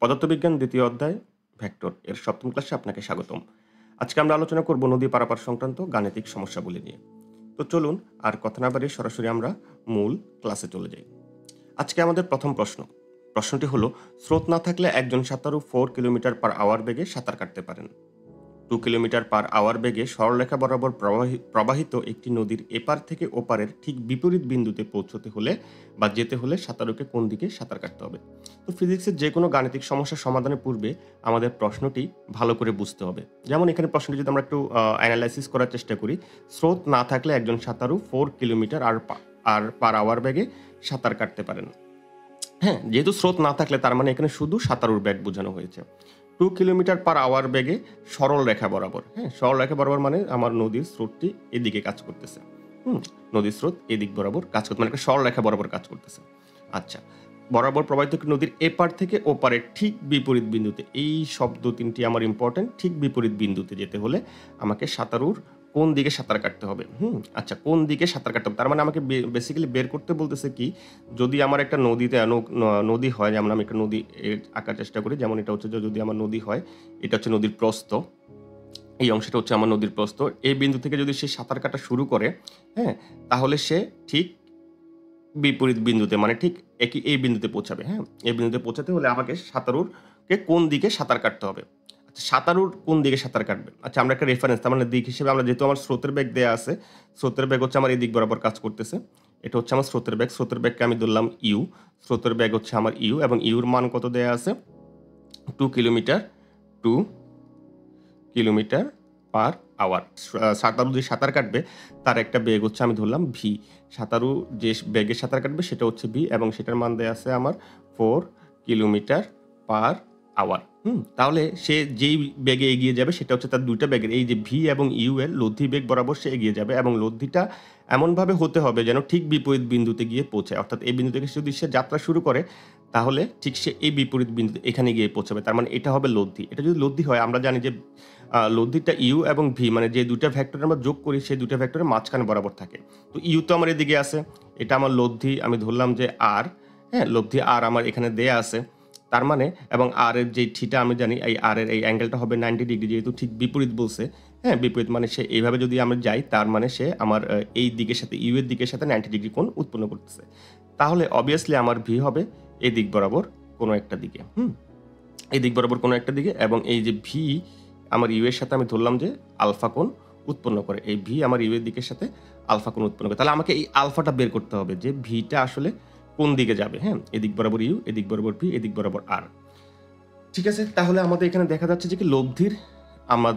পদার্থবিজ্ঞান দ্বিতীয় অধ্যায় ভেক্টর এর সপ্তম ক্লাসে আপনাকে স্বাগতম। আজকে আমরা আলোচনা করব নদী পারাপার সংক্রান্ত গাণিতিক সমস্যাগুলি নিয়ে। তো চলুন আর কথা না বাড়িয়ে সরাসরি আমরা মূল ক্লাসে চলে যাই। আজকে আমাদের প্রথম প্রশ্নটি হলো, স্রোত না থাকলে একজন সাঁতারু 4 কিলোমিটার পার আওয়ার বেগে সাঁতার কাটতে পারেন। 2 কিলোমিটার পার আওয়ার বেগে সরলরেখা বরাবর প্রবাহিত একটি নদীর এপার থেকে ওপারের ঠিক বিপরীত বিন্দুতে পৌঁছতে হলে বা যেতে হলে সাঁতারুকে কোন দিকে সাঁতার কাটতে হবে। তো ফিজিক্সের যে কোনো গাণিতিক সমস্যা সমাধানের পূর্বে আমাদের প্রশ্নটি ভালো করে বুঝতে হবে। যেমন এখানে প্রশ্নটি যদি আমরা একটু অ্যানালাইসিস করার চেষ্টা করি, স্রোত না থাকলে একজন সাঁতারু 4 কিলোমিটার আর পার আওয়ার বেগে সাঁতার কাটতে পারেন। হ্যাঁ, যেহেতু স্রোত না থাকলে তার মানে এখানে শুধু সাঁতারুর বেগ বোঝানো হয়েছে। 2 কিলোমিটার পার আওয়ার বেগে সরল রেখা বরাবর, হ্যাঁ, সরল রেখা বরাবর মানে আমার নদীর স্রোতটি এদিকে কাজ করতেছে। নদীর স্রোত এদিক বরাবর কাজ করতে মানে একটা সরল রেখা বরাবর কাজ করতেছে। আচ্ছা, বরাবর প্রবাহিত নদীর এপার থেকে ওপারের ঠিক বিপরীত বিন্দুতে, এই শব্দ তিনটি আমার ইম্পর্টেন্ট। ঠিক বিপরীত বিন্দুতে যেতে হলে আমাকে সাঁতারুর কোন দিকে সাঁতার কাটতে হবে। আচ্ছা, কোন দিকে সাঁতার কাটতে হবে তার মানে আমাকে বেসিক্যালি বের করতে বলতেছে কি, যদি আমার একটা নদীতে নদী হয়, যেমন আমি একটা নদী আঁকার চেষ্টা করি, যেমন এটা হচ্ছে যদি আমার নদী হয়, এটা হচ্ছে নদীর প্রস্থ, এই অংশটা হচ্ছে আমার নদীর প্রস্থ। এই বিন্দু থেকে যদি সে সাঁতার কাটা শুরু করে, হ্যাঁ, তাহলে সে ঠিক বিপরীত বিন্দুতে মানে ঠিক এই বিন্দুতে পৌঁছাবে। হ্যাঁ, এই বিন্দুতে পৌঁছাতে হলে আমাকে সাঁতারুরকে কোন দিকে সাঁতার কাটতে হবে। আচ্ছা, সাঁতারুর কোন দিকে সাঁতার কাটবে? আচ্ছা, আমরা একটা রেফারেন্স, তার মানে দিক হিসেবে আমরা, যেহেতু আমার স্রোতের বেগ দেওয়া আছে, স্রোতের বেগ হচ্ছে আমার এই দিক বরাবর কাজ করতেছে, এটা হচ্ছে আমার স্রোতের বেগ। স্রোতের বেগকে আমি ধরলাম ইউ, স্রোতের বেগ হচ্ছে আমার ইউ, এবং ইউর মান কত দেওয়া আছে? 2 কিলোমিটার পার আওয়ার। সাঁতারু যে সাঁতার কাটবে তার একটা বেগ হচ্ছে আমি ধরলাম ভি। সাঁতারু যে বেগে সাঁতার কাটবে সেটা হচ্ছে ভি, এবং সেটার মান দেওয়া আছে আমার 4 কিলোমিটার পার আওয়ার। তাহলে সে যেই বেগে এগিয়ে যাবে সেটা হচ্ছে তার দুইটা বেগের, এই যে ভি এবং ইউ এর লব্ধি বেগ বরাবর সে এগিয়ে যাবে, এবং লব্ধিটা এমনভাবে হতে হবে যেন ঠিক বিপরীত বিন্দুতে গিয়ে পৌঁছায়। অর্থাৎ এই বিন্দু থেকে যদি সে যাত্রা শুরু করে, তাহলে ঠিক সে এই বিপরীত বিন্দুতে এখানে গিয়ে পৌঁছাবে। তার মানে এটা হবে লব্ধি। এটা যদি লব্ধি হয়, আমরা জানি যে লব্ধিটা ইউ এবং ভি মানে যে দুইটা ভেক্টর আমরা যোগ করি, সেই দুইটা ভেক্টরের মাঝখানে বরাবর থাকে। তো ইউ তো আমার এদিকে আছে, এটা আমার লব্ধি, আমি ধরলাম যে আর, হ্যাঁ, লব্ধি আর আমার এখানে দেয়া আছে। তার মানে, এবং আর এর যে থিটা আমি জানি, এই আর এর এই অ্যাঙ্গেলটা হবে 90 ডিগ্রি, যেহেতু ঠিক বিপরীত বলছে। হ্যাঁ, বিপরীত মানে সে এইভাবে যদি আমরা যাই, তার মানে সে আমার এই দিকের সাথে, ইউ এর দিকের সাথে 90 ডিগ্রি কোণ উৎপন্ন করতেছে। তাহলে অবভিয়াসলি আমার ভি হবে এই দিক বরাবর কোনো একটা দিকে, এই দিক বরাবর কোনো একটা দিকে, এবং এই যে ভি আমার ইউ এর সাথে আমি ধরলাম যে আলফা কোণ উৎপন্ন করে, এই ভি আমার ইউ এর দিকের সাথে আলফা কোণ উৎপন্ন করে। তাহলে আমাকে এই আলফাটা বের করতে হবে যে ভিটা আসলে কোন দিকে যাবে। হ্যাঁ, এদিক বরাবর ইউ, এদিক বরাবর ভি, এদিক বরাবর আর। ঠিক আছে, তাহলে আমাদের এখানে দেখা যাচ্ছে যে কি লব্ধির আমরা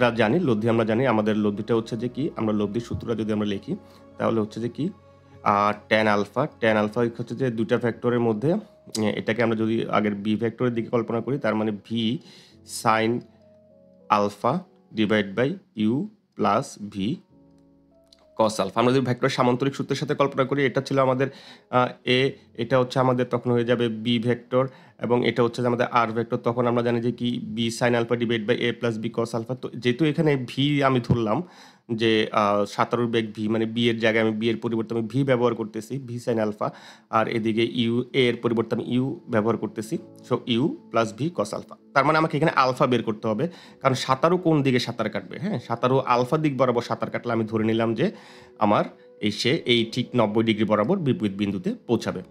জানি আমাদের লব্ধিটা হচ্ছে যে কি, আমরা লব্ধির সূত্রটা যদি আমরা লিখি তাহলে হচ্ছে যে কি ট্যান আলফা হচ্ছে যে দুইটা ভেক্টরের মধ্যে, এটাকে আমরা যদি আগের বি ভেক্টরের দিকে কল্পনা করি, তার মানে V sine alpha divide by U plus V cos alpha. আমরা যদি ভেক্টর সামান্তরিক সূত্রের সাথে কল্পনা করি, এটা ছিল আমাদের এ, এটা হচ্ছে আমাদের তখন হয়ে যাবে বি ভেক্টর, এবং এটা হচ্ছে আমাদের আর ভেক্টর। তখন আমরা জানি যে কি B sine alpha divide by A plus B cos alpha. তো যেহেতু এখানে ভি আমি ধরলাম যে সাঁতারুর বেগ ভি, মানে বি এর জায়গায় আমি বি এর পরিবর্তে আমি ভি ব্যবহার করতেছি, ভি সাইন আলফা, আর এদিকে ইউ এর পরিবর্তে আমি ইউ ব্যবহার করতেছি, so U plus V cos alpha. তার মানে আমাকে এখানে আলফা বের করতে হবে, কারণ সাঁতারু কোন দিকে সাঁতার কাটবে। হ্যাঁ, সাঁতারু আলফা দিক বরাবর সাঁতার কাটলে আমি ধরে নিলাম যে আমার সে এই ঠিক 90 ডিগ্রি বরাবর বিপরীত বিন্দুতে পৌঁছাবে।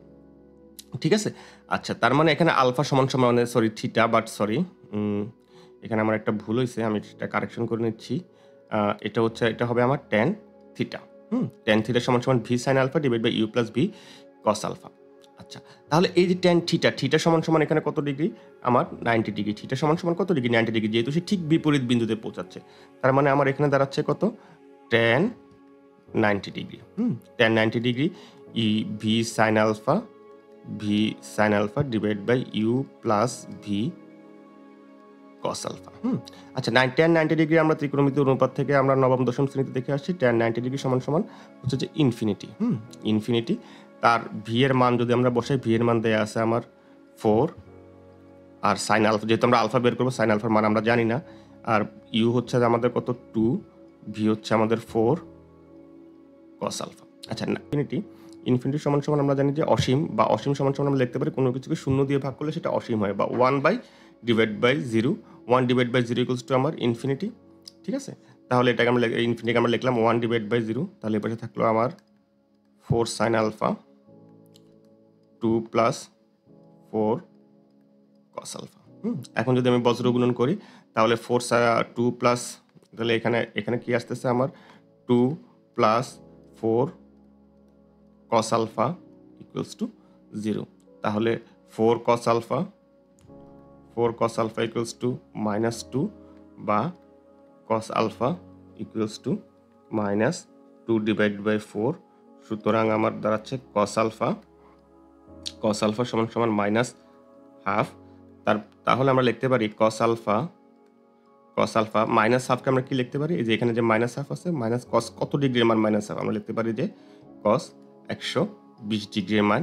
ঠিক আছে, আচ্ছা, তার মানে এখানে আলফা সমান সমান থিটা, এখানে আমার একটা ভুল হয়েছে, আমি সেটা কারেকশন করে নিচ্ছি। এটা হবে আমার ট্যান থিটা। ট্যান থিটা সমান সমান V sine alpha divide by U plus V cos alpha. আচ্ছা, তাহলে এই যে ট্যান থিটা সমান সমান এখানে কত ডিগ্রি? আমার 90 ডিগ্রি। থিটা সমান সমান কত ডিগ্রি? 90 ডিগ্রি, যেহেতু সে ঠিক বিপরীত বিন্দুতে পৌঁছাচ্ছে। তার মানে আমার এখানে দাঁড়াচ্ছে কত? Tan 90 degree. ট্যান 90 ডিগ্রি ই V sine alpha divide by U plus V cos alpha. আচ্ছা, ট্যান 90 ডিগ্রি আমরা ত্রিকোণমিতির অনুপাত থেকে আমরা নবম দশম শ্রেণীতে দেখে আসছি, ট্যান 90 ডিগ্রি সমান সমান হচ্ছে যে ইনফিনিটি। তার ভি এর মান যদি আমরা বসাই, ভি এর মান দেয়া আছে আমার 4, আর সাইন আলফা, যেহেতু আমরা আলফা বের করবো, সাইন আলফার মান আমরা জানি না, আর ইউ হচ্ছে আমাদের কত 2, ভি হচ্ছে আমাদের 4 কস আলফা। আচ্ছা, ইনফিনিটি সমান সমান আমরা জানি যে অসীম, বা অসীম সমান সমান আমরা লিখতে পারি কোনো কিছুকে শূন্য দিয়ে ভাগ করলে সেটা অসীম হয়, বা 1/, divide by 0, 1 divide by 0 equals to আমার ইনফিনিটি। ঠিক আছে, তাহলে এটাকে আমরা ইনফিনিটি আমরা লিখলাম 1 ডিভাইড বাই 0, তাহলে এর পাশে থাকলো আমার 4 sine alpha 2 plus 4 cos alpha. এখন যদি আমি বজ্র গুণন করি তাহলে 2 প্লাস, তাহলে এখানে কি আসতেছে আমার 2 plus 4 cos alpha equals to 0, তাহলে 4 কস আলফা ইকুয়ালস টু -2 বা cos alpha equals to -2 divide by 4, সুতরাং আমার দাঁড়াচ্ছে কস আলফা সমান সমান -হাফ। তাহলে আমরা লিখতে পারি কস আলফা -হাফকে আমরা কি লিখতে পারি, এই যে এখানে যে -হাফ আছে, মাইনাস কস কত ডিগ্রির মান -হাফ, আমরা লিখতে পারি যে কস 120 ডিগ্রির মান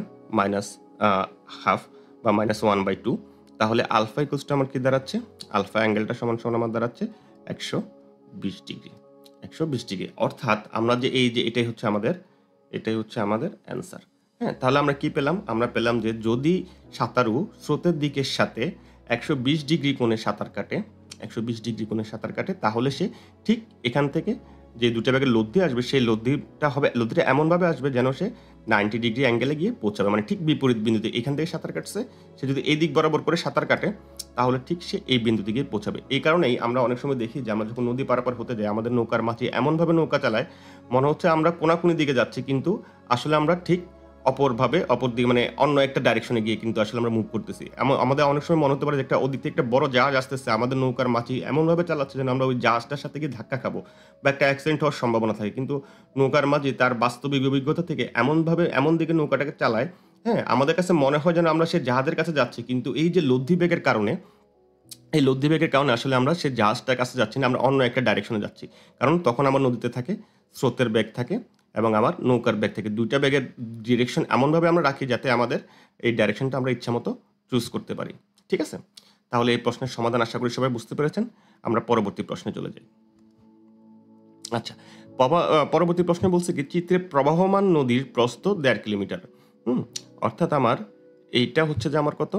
হাফ বা -1/2। তাহলে আলফা ইকুয়ালস টু আমার কি দাঁড়াচ্ছে, আলফা অ্যাঙ্গেলটা সমান সমান আমার দাঁড়াচ্ছে 120 ডিগ্রি। অর্থাৎ আমরা যে এটাই হচ্ছে আমাদের অ্যান্সার। হ্যাঁ, তাহলে আমরা কি পেলাম, আমরা পেলাম যে যদি সাঁতারু স্রোতের দিকের সাথে 120 ডিগ্রি কোণে সাঁতার কাটে তাহলে সে ঠিক এখান থেকে যে দুটো ব্যাগের লব্ধি আসবে সেই লব্ধিটা এমনভাবে আসবে যেন সে 90 ডিগ্রি অ্যাঙ্গেলে গিয়ে পৌঁছাবে, মানে ঠিক বিপরীত বিন্দুতে। এখান থেকে সাঁতার কাটছে, সে যদি এই দিক বরাবর করে সাঁতার কাটে তাহলে ঠিক সে এই বিন্দুতে গিয়ে পৌঁছাবে। এই কারণেই আমরা অনেক সময় দেখি যে আমরা যখন নদী পারাপার হতে যাই আমাদের নৌকার মাঝি এমনভাবে নৌকা চালায় মনে হচ্ছে আমরা কোনাকুনি দিকে যাচ্ছি, কিন্তু আসলে আমরা ঠিক অপর দিকে মানে অন্য একটা ডাইরেকশনে গিয়ে কিন্তু আসলে আমরা মুভ করতেছি। আমাদের অনেক সময় মনে হতে পারে যে ওদিক থেকে একটা বড় জাহাজ আসতেছে, আমাদের নৌকার মাঝি এমনভাবে চালাচ্ছে যেন আমরা ওই জাহাজটার সাথে গিয়ে ধাক্কা খাবো বা একটা অ্যাক্সিডেন্ট হওয়ার সম্ভাবনা থাকে, কিন্তু নৌকার মাঝি তার বাস্তবিক অভিজ্ঞতা থেকে এমন দিকে নৌকাটাকে চালায়, হ্যাঁ, আমাদের কাছে মনে হয় যেন আমরা সে জাহাজের কাছে যাচ্ছি, কিন্তু এই যে লব্ধি বেগের কারণে আসলে আমরা সে জাহাজটার কাছে যাচ্ছি না, আমরা অন্য একটা ডাইরেকশনে যাচ্ছি। কারণ তখন আমার নদীতে থাকে স্রোতের বেগ থাকে এবং আমার নৌকার বেগ থেকে, দুইটা বেগের ডিরেকশন এমনভাবে আমরা রাখি যাতে আমাদের এই ডাইরেকশনটা আমরা ইচ্ছামতো চুজ করতে পারি। ঠিক আছে, তাহলে এই প্রশ্নের সমাধান আশা করি সবাই বুঝতে পেরেছেন। আমরা পরবর্তী প্রশ্নে চলে যাই। আচ্ছা, পরবর্তী প্রশ্নে বলছে কি, চিত্রে প্রবাহমান নদীর প্রস্থ 1.5 কিলোমিটার। অর্থাৎ আমার এইটা হচ্ছে যে আমার কত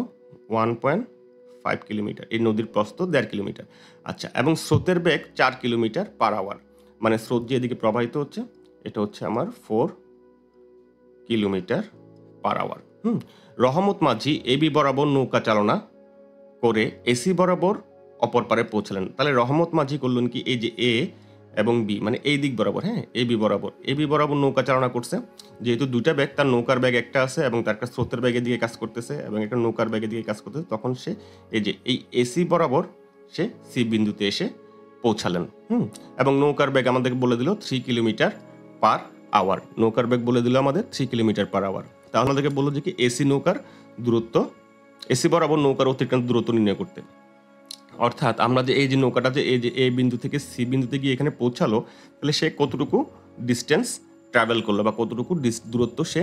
1.5 কিলোমিটার, এই নদীর প্রস্থ 1.5 কিলোমিটার। আচ্ছা, এবং স্রোতের বেগ 4 কিলোমিটার পার আওয়ার, মানে স্রোত যে এদিকে প্রবাহিত হচ্ছে এটা হচ্ছে আমার 4 কিলোমিটার পার আওয়ার। রহমত মাঝি এবি বরাবর নৌকা চালনা করে এসি বরাবর অপর পারে পৌঁছলেন। তাহলে রহমত মাঝি করলেন কি, এই যে এ এবং বি মানে এই দিক বরাবর, হ্যাঁ, এবি বরাবর নৌকা চালনা করছে। যেহেতু দুটা ব্যাগ, তার নৌকার ব্যাগ একটা আছে এবং তার একটা স্রোতের ব্যাগের দিকে কাজ করতেছে এবং একটা নৌকার ব্যাগের দিকে কাজ করতেছে, তখন সে এই এসি বরাবর সে সি বিন্দুতে এসে পৌঁছালেন। এবং নৌকার ব্যাগ আমাদেরকে বলে দিল 3 কিলোমিটার পার আওয়ার। নৌকার বেগ বলে দিল আমাদের 3 কিলোমিটার পার আওয়ার। তাহলে আমাদেরকে বললো যে কি এসি বরাবর নৌকার অতিক্রান্ত দূরত্ব নির্ণয় করতে। অর্থাৎ আমরা যে এই যে নৌকাটা যে এই যে এ বিন্দু থেকে সি বিন্দুতে গিয়ে এখানে পৌঁছালো, তাহলে সে কতটুকু ডিস্টেন্স ট্রাভেল করলো বা কতটুকু দূরত্ব সে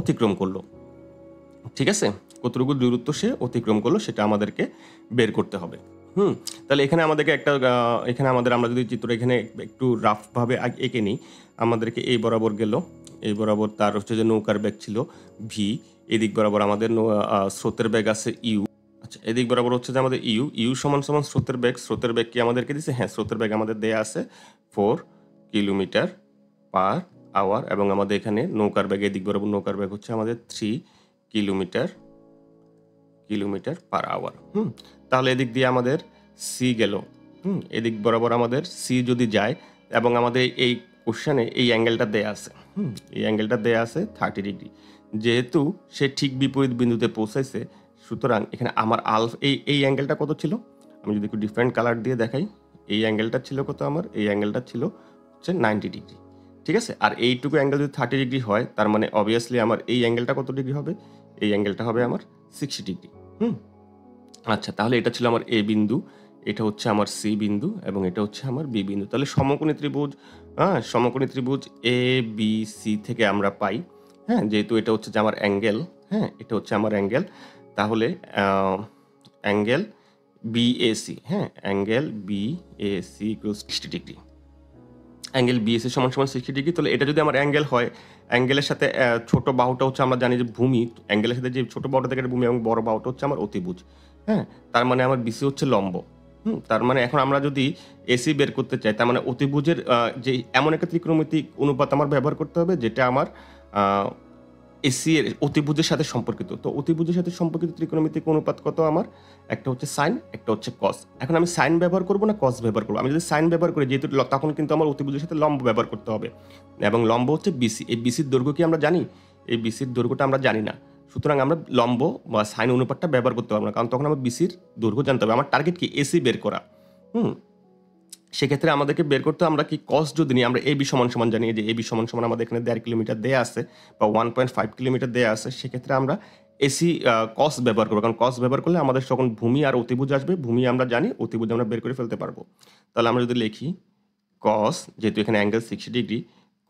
অতিক্রম করলো। ঠিক আছে, কতটুকু দূরত্ব সে অতিক্রম করলো সেটা আমাদেরকে বের করতে হবে। তাহলে এখানে আমাদেরকে আমরা যদি চিত্র এখানে একটু রাফভাবে এঁকে নিই, আমাদেরকে এই বরাবর গেল, এই বরাবর তার হচ্ছে যে নৌকার বেগ ছিল ভি, এদিক বরাবর আমাদের স্রোতের বেগ আছে ইউ। আচ্ছা, এদিক বরাবর হচ্ছে যে আমাদের ইউ সমান স্রোতের বেগ কি আমাদেরকে দিচ্ছে, হ্যাঁ, স্রোতের বেগ আমাদের দেয়া আছে 4 কিলোমিটার পার আওয়ার, এবং আমাদের এখানে নৌকার বেগ, এদিক বরাবর নৌকার বেগ হচ্ছে আমাদের 3 কিলোমিটার পার আওয়ার। তাহলে এদিক দিয়ে আমাদের সি গেল, এদিক বরাবর আমাদের সি যদি যায় এবং আমাদের এই কোশ্চেনে এই অ্যাঙ্গেলটা দেয়া আছে, এই অ্যাঙ্গেলটা দেয়া আছে 30 ডিগ্রি। যেহেতু সে ঠিক বিপরীত বিন্দুতে পৌঁছাইছে, সুতরাং এখানে আমার এই অ্যাঙ্গেলটা কত ছিল, আমি যদি একটু ডিফারেন্ট কালার দিয়ে দেখাই, এই অ্যাঙ্গেলটা ছিল কত আমার, এই অ্যাঙ্গেলটা ছিল হচ্ছে 90 ডিগ্রি। ঠিক আছে, আর এইটুকু অ্যাঙ্গেল যদি 30 ডিগ্রি হয়, তার মানে অবভিয়াসলি আমার এই অ্যাঙ্গেলটা কত ডিগ্রি হবে, এই অ্যাঙ্গেলটা হবে আমার 60 ডিগ্রি। আচ্ছা, তাহলে এটা ছিল আমার এ বিন্দু, এটা হচ্ছে আমার সি বিন্দু এবং এটা হচ্ছে আমার বি বিন্দু। তাহলে সমকোণী ত্রিভুজ এ বি সি থেকে আমরা পাই, হ্যাঁ, যেহেতু এটা হচ্ছে যে আমার অ্যাঙ্গেল, হ্যাঁ, এটা হচ্ছে আমার অ্যাঙ্গেল, তাহলে অ্যাঙ্গেল বিএসি, হ্যাঁ, angle BAC equals 60 degree. Angle BAC সমান 60 ডিগ্রি। তাহলে এটা যদি আমার অ্যাঙ্গেল হয়, অ্যাঙ্গেলের সাথে ছোট বাহুটা হচ্ছে আমরা জানি যে ভূমি, অ্যাঙ্গেলের সাথে যে ছোট বাহুটা থেকে ভূমি এবং বড় বাহুটা হচ্ছে আমার অতিভুজ। হ্যাঁ, তার মানে আমার বিসি হচ্ছে লম্ব। তার মানে এখন আমরা যদি এসি বের করতে চাই, তার মানে অতিভুজের যে এমন একটা ত্রিকোণমিতিক অনুপাত আমার ব্যবহার করতে হবে যেটা আমার আ এসি এর অতিভুজের সাথে সম্পর্কিত। তো অতিভুজের সাথে সম্পর্কিত ত্রিকোণমিতিক অনুপাত কত আমার? একটা হচ্ছে সাইন, একটা হচ্ছে কস। এখন আমি সাইন ব্যবহার করব না কস ব্যবহার করব? আমি যদি সাইন ব্যবহার করি, যেহেতু তখন কিন্তু আমার অতিভুজের সাথে লম্ব ব্যবহার করতে হবে। এবং লম্ব হচ্ছে বিসি। এই বিসির দৈর্ঘ্য কি আমরা জানি? এই বিসির দৈর্ঘ্যটা আমরা জানি না। সুতরাং আমরা লম্ব বা সাইন অনুপাতটা ব্যবহার করতে পারব না। কারণ তখন আমার বিসির দৈর্ঘ্য জানতে হবে। আমার টার্গেট কি? এসি বের করা। হুম? সেক্ষেত্রে আমাদেরকে বের করতে আমরা কি কস যদি নিই, আমরা এবি সমান সমান জানি যে এবি সমান সমান আমাদের এখানে 1.5 কিলোমিটার দেয়া আছে বা 1.5 কিলোমিটার দেয়া আছে। সেক্ষেত্রে আমরা এসি কস ব্যবহার করব। কারণ কস ব্যবহার করলে আমাদের তখন ভূমি আর অতিভুজ আসবে। ভূমি আমরা জানি, অতিভুজ আমরা বের করে ফেলতে পারবো। তাহলে আমরা যদি লিখি কস, যেহেতু এখানে অ্যাঙ্গেল 60 ডিগ্রি,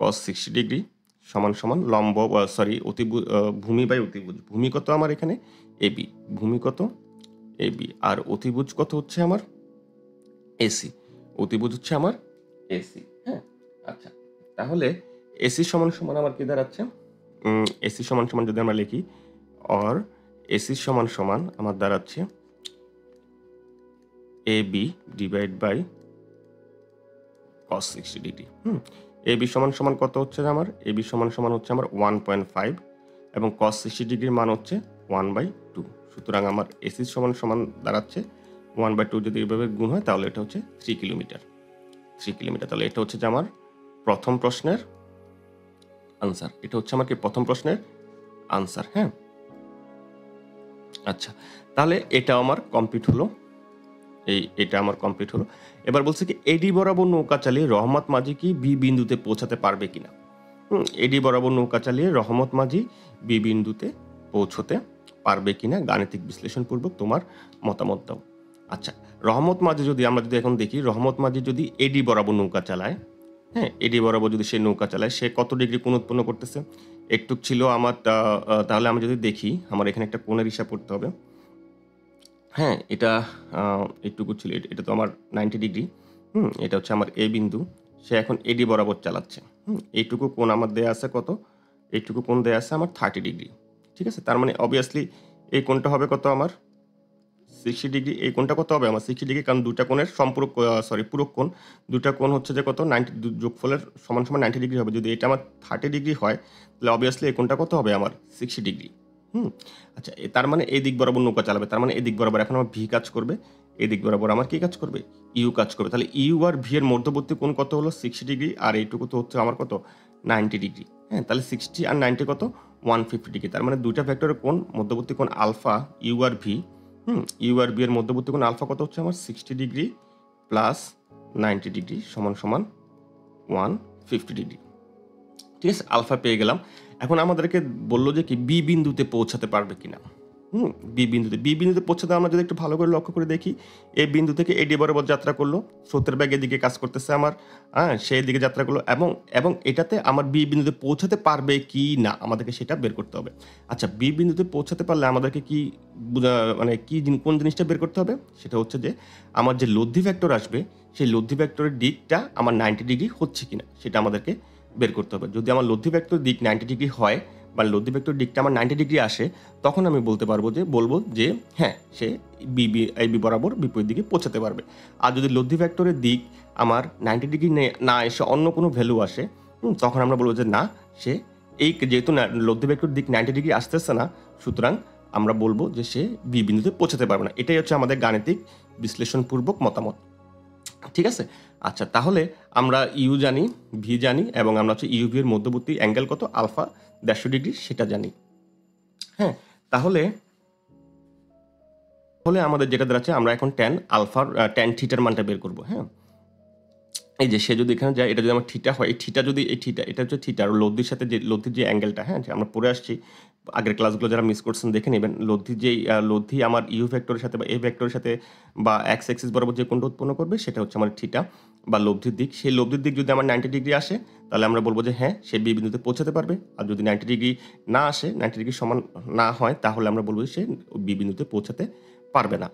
কস 60 ডিগ্রি সমান সমান লম্ব ভূমি বাই অতিভুজ। ভূমি কত আমার এখানে? এবি। ভূমি কত? এবি। আর অতিভুজ কত হচ্ছে আমার? এসি। অতিভুজ হচ্ছে আমার এসি। হ্যাঁ? আচ্ছা। তাহলে এসি সমান সমান আমার কি দাঁড়াচ্ছে? এসি সমান সমান যদি আমরা লিখি, অর এসি সমান সমান আমার দাঁড়াচ্ছে AB divide by cos 60 degree. AB সমান সমান কত হচ্ছে আমার? এবি সমান সমান হচ্ছে আমার 1.5 এবং cos 60 ডিগ্রির মান হচ্ছে 1/2। সুতরাং আমার এসি সমান সমান দাঁড়াচ্ছে 1/2, যদি এভাবে গুণ হয় তাহলে এটা হচ্ছে 3 কিলোমিটার। 3 কিলোমিটার। তাহলে এটা হচ্ছে যে আমার প্রথম প্রশ্নের আনসার। এটা হচ্ছে আমার কি প্রথম প্রশ্নের আনসার। হ্যাঁ? আচ্ছা। তাহলে এটা আমার কমপ্লিট হলো। এটা আমার কমপ্লিট হলো। এবার বলছে কি এডি বরাবর নৌকা চালিয়ে রহমত মাঝি কি বি বিন্দুতে পৌঁছাতে পারবে কিনা? এডি বরাবর নৌকা চালিয়ে রহমত মাঝি বি বিন্দুতে পৌঁছতে পারবে কিনা গাণিতিক বিশ্লেষণপূর্বক তোমার মতামত দাও। আচ্ছা, রহমত মাঝি যদি আমরা যদি এখন দেখি, রহমত মাঝি যদি এডি বরাবর নৌকা চালায়, হ্যাঁ, এডি বরাবর যদি সে নৌকা চালায়, সে কত ডিগ্রি কোণ উৎপন্ন করতেছে? একটু ছিল আমার তাহলে আমি যদি দেখি, আমার এখানে একটা কোণের হিসাব করতে হবে। হ্যাঁ, এটা এইটুকু ছিল। এটা তো আমার 90 ডিগ্রি। এটা হচ্ছে আমার এ বিন্দু। সে এখন এডি বরাবর চালাচ্ছে। এইটুকু কোণ আমার দেয়া আছে কত? এইটুকু কোণ দেয়া আছে আমার 30 ডিগ্রি। ঠিক আছে? তার মানে obviously এই কোণটা হবে কত আমার? 60 ডিগ্রি। এই কোণটা কত হবে আমার? 60 ডিগ্রি, কারণ দুটা কোণের পূরক কোণ। দুটা কোণ হচ্ছে যে কত? 90 যোগফলের সমান সমান 90 ডিগ্রি হবে। যদি এটা আমার 30 ডিগ্রি হয়, তাহলে obviously এই কোণটা কত হবে আমার? 60 ডিগ্রি। আচ্ছা, তার মানে এই দিক বরাবর নৌকা চালাবে। তার মানে এদিক বরাবর এখন আমার ভি কাজ করবে। এদিক বরাবর আমার কি কাজ করবে? ইউ কাজ করবে। তাহলে ইউ আর ভি এর মধ্যবর্তী কোণ কত হলো? 60 ডিগ্রি। আর এইটুকু তো হচ্ছে আমার কত? 90 ডিগ্রি। হ্যাঁ, তাহলে 60 আর 90 কত? 150 ডিগ্রি। তার মানে দুইটা ভেক্টরের কোণ, মধ্যবর্তী কোণ আলফা ইউ আর ভি। ইউ আর ভি এর মধ্যবর্তী কোণ আলফা কত হচ্ছে আমার? 60 ডিগ্রি প্লাস 90 ডিগ্রি সমান সমান 150 ডিগ্রি। ঠিক আছে? আলফা পেয়ে গেলাম। এখন আমাদেরকে বলল যে কি বি বিন্দুতে পৌঁছাতে পারবে কিনা। বি বিন্দুতে পৌঁছাতে আমরা যদি একটু ভালো করে লক্ষ্য করে দেখি, এই বিন্দু থেকে এডি বরাবর যাত্রা করলো, স্রোতের ব্যাগ এদিকে কাজ করতেছে আমার, হ্যাঁ, সেই দিকে যাত্রা করলো এবং এটাতে আমার বি বিন্দুতে পৌঁছাতে পারবে কি না আমাদেরকে সেটা বের করতে হবে। আচ্ছা, বি বিন্দুতে পৌঁছাতে পারলে আমাদেরকে কি মানে কোন জিনিসটা বের করতে হবে? সেটা হচ্ছে যে আমার যে লব্ধি ভেক্টর আসবে, সেই লব্ধি ভেক্টরের দিকটা আমার 90 ডিগ্রি হচ্ছে কিনা সেটা আমাদেরকে বের করতে হবে। যদি আমার লব্ধি ভেক্টর দিক 90 ডিগ্রি হয় বা লব্ধি ভেক্টর দিকটা আমার 90 ডিগ্রি আসে, তখন আমি বলবো যে হ্যাঁ, সে বি বরাবর বিপরীত দিকে পৌঁছাতে পারবে। আর যদি লব্ধি ভেক্টরের দিক আমার 90 ডিগ্রি না এসে অন্য কোনো ভ্যালু আসে, তখন আমরা বলবো যে না, সে যেহেতু লব্ধি ভেক্টর দিক 90 ডিগ্রি আসতেছে না, সুতরাং আমরা বলবো যে সে বি বিন্দুতে পৌঁছাতে পারবে না। এটাই হচ্ছে আমাদের গাণিতিক বিশ্লেষণপূর্বক মতামত। ঠিক আছে? আচ্ছা, তাহলে আমরা ইউ জানি, ভি জানি এবং আমরা হচ্ছে ইউ ভি এর মধ্যবর্তী অ্যাঙ্গেল কত? আলফা 150 ডিগ্রি, সেটা জানি। হ্যাঁ, তাহলে আমাদের যেটা দাঁড়াচ্ছে, আমরা এখন ট্যান থিটার মানটা বের করব। হ্যাঁ, এই যে সে যদি এখানে যায়, এটা যদি আমার থিটা হয়, এটা হচ্ছে থিটা, আর লব্ধির যে অ্যাঙ্গেলটা, হ্যাঁ, যে আমরা পড়ে আসছি আগের ক্লাসগুলো, যারা মিস করছেন দেখে নেবেন। লব্ধি আমার ইউ ভেক্টরের সাথে বা এ ভেক্টরের সাথে বা এক্স অ্যাক্সিস বরাবর যে কোণটা উৎপন্ন করবে সেটা হচ্ছে আমার থিটা বা লব্ধির দিক। সেই লব্ধির দিক যদি আমার 90 ডিগ্রি আসে, তাহলে আমরা বলবো যে হ্যাঁ, সে বি বিন্দুতে পৌঁছাতে পারবে। আর যদি 90 ডিগ্রি না আসে, 90 ডিগ্রি সমান না হয়, তাহলে আমরা বলবো যে সে বি বিন্দুতে পৌঁছাতে পারবে না।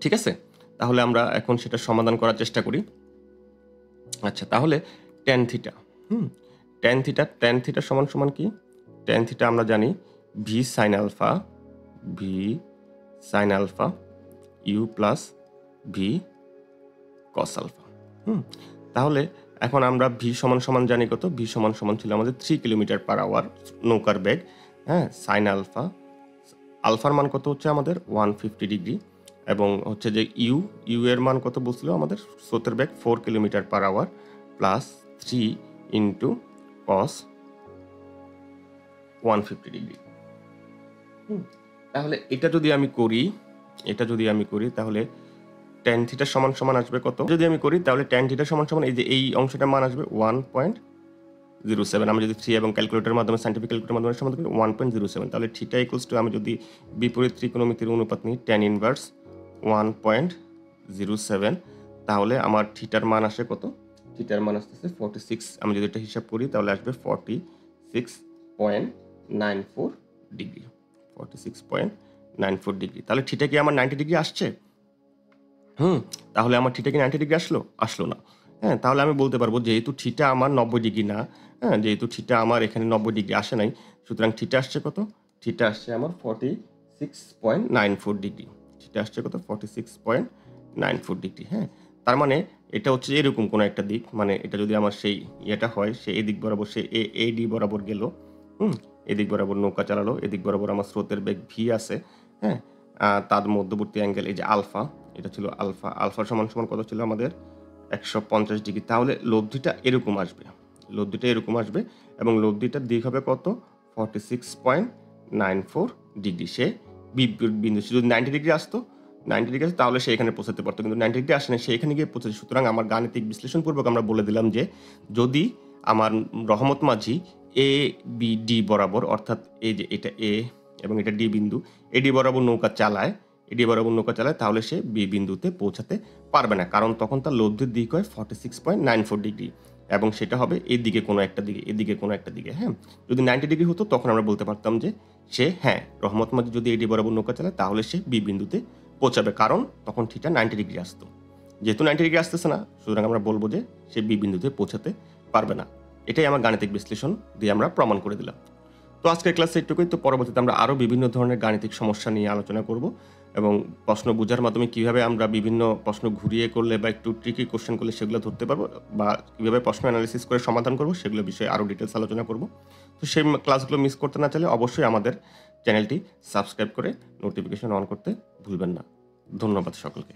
ঠিক আছে? তাহলে আমরা এখন সেটা সমাধান করার চেষ্টা করি। আচ্ছা, তাহলে ট্যান থিটা, ট্যান থিটা সমান সমান কি? ট্যান থিটা আমরা জানি V sine alpha sine alpha U plus V cos alpha. তাহলে এখন আমরা ভি সমান সমান জানি কত? ভি সমান সমান ছিল আমাদের 3 কিলোমিটার পার আওয়ার নৌকার বেগ। হ্যাঁ, সাইন আলফা, আলফার মান কত হচ্ছে আমাদের 150 ডিগ্রি, এবং হচ্ছে যে ইউ এর মান কত বলছিল আমাদের? স্রোতের বেগ 4 kilometre per hour plus 3 into cos 150 degree. তাহলে এটা যদি আমি করি তাহলে tan থিটা সমান সমান আসবে কত? যদি আমি করি তাহলে tan থিটা সমান সমান এই যে এই অংশটার মান আসবে 1.07। আমি যদি 3 এবং ক্যালকুলেটরের মাধ্যমে, সাইন্টিফিক ক্যালকুলেটরের মাধ্যমে সমাধান করি 1.07, তাহলে থিটা ইকুয়ালস টু, আমি যদি বিপরীত ত্রিকোণমিতির অনুপাত নিই tan ইনভার্স 1.07, তাহলে আমার থিটার মান আসে কত? থিটার মান আসতেছে 46। আমি যদি এটা হিসাব করি তাহলে আসবে 46.94 ডিগ্রি। 46.94 ডিগ্রি। তাহলে থিটা কি আমার 90 ডিগ্রি আসছে? তাহলে আমার থিটা কি 90 ডিগ্রি আসলো না। হ্যাঁ, তাহলে আমি বলতে পারবো যেহেতু থিটা আমার 90 ডিগ্রি না, হ্যাঁ, যেহেতু থিটা আমার এখানে 90 ডিগ্রি আসে নাই, সুতরাং থিটা আসছে কত? থিটা আসছে আমার 46.94 ডিগ্রি। থিটা আসছে কত? 46.94 ডিগ্রি। হ্যাঁ, তার মানে এটা হচ্ছে এরকম কোনো একটা দিক, মানে এটা যদি আমার সেই ইয়েটা হয়, সে এদিক বরাবর, সে এডি বরাবর গেল, এদিক বরাবর নৌকা চালালো, এদিক বরাবর আমার স্রোতের বেগ ভি আছে, হ্যাঁ, তার মধ্যবর্তী অ্যাঙ্গেল এই যে আলফা, এটা ছিল আলফা। আলফার সমান সমান কত ছিল আমাদের? 150 ডিগ্রি। তাহলে লব্ধিটা এরকম আসবে, এবং লব্ধিটার দিক হবে কত? 46.94 ডিগ্রি। সে বিন্দু, যদি 90 ডিগ্রি আসতো তাহলে সে এখানে পৌঁছাতে পারতো, কিন্তু 90 ডিগ্রি আসে না, সে এখানে গিয়ে পৌঁছেছে। সুতরাং আমার গাণিতিক বিশ্লেষণপূর্বক আমরা বলে দিলাম যে যদি আমার রহমত মাঝি এ বি ডি বরাবর, অর্থাৎ এই যে এটা এ এবং এটা ডি বিন্দু, এডি বরাবর নৌকা চালায়, তাহলে সে বি বিন্দুতে পৌঁছাতে পারবে না, কারণ তখন তার লব্ধির দিক হয় 46.94 ডিগ্রি, এবং সেটা হবে এদিকে কোনো একটা দিকে। হ্যাঁ, যদি 90 ডিগ্রি হতো তখন আমরা বলতে পারতাম যে সে, হ্যাঁ, রহমত মাঝি যদি এডি বরাবর নৌকা চালায় তাহলে সে বি বিন্দুতে পৌঁছাবে, কারণ তখন থিটা 90 ডিগ্রি আসতো। যেহেতু 90 ডিগ্রি আসতেছে না, সুতরাং আমরা বলবো যে সে বি বিন্দুতে পৌঁছাতে পারবে না। এটাই আমার গাণিতিক বিশ্লেষণ দিয়ে আমরা প্রমাণ করে দিলাম। তো আজকের ক্লাসে এটুকুই। তো পরবর্তীতে আমরা আরও বিভিন্ন ধরনের গাণিতিক সমস্যা নিয়ে আলোচনা করব, এবং প্রশ্ন বোঝার মাধ্যমে কীভাবে আমরা বিভিন্ন প্রশ্ন ঘুরিয়ে করলে বা একটু ট্রিকি কোশ্চেন করলে সেগুলো ধরতে পারবো, বা কীভাবে প্রশ্ন অ্যানালিসিস করে সমাধান করবো সেগুলো বিষয়ে আরও ডিটেলস আলোচনা করব। তো সেই ক্লাসগুলো মিস করতে না চাইলে অবশ্যই আমাদের চ্যানেলটি সাবস্ক্রাইব করে নোটিফিকেশন অন করতে ভুলবেন না। ধন্যবাদ সকলকে।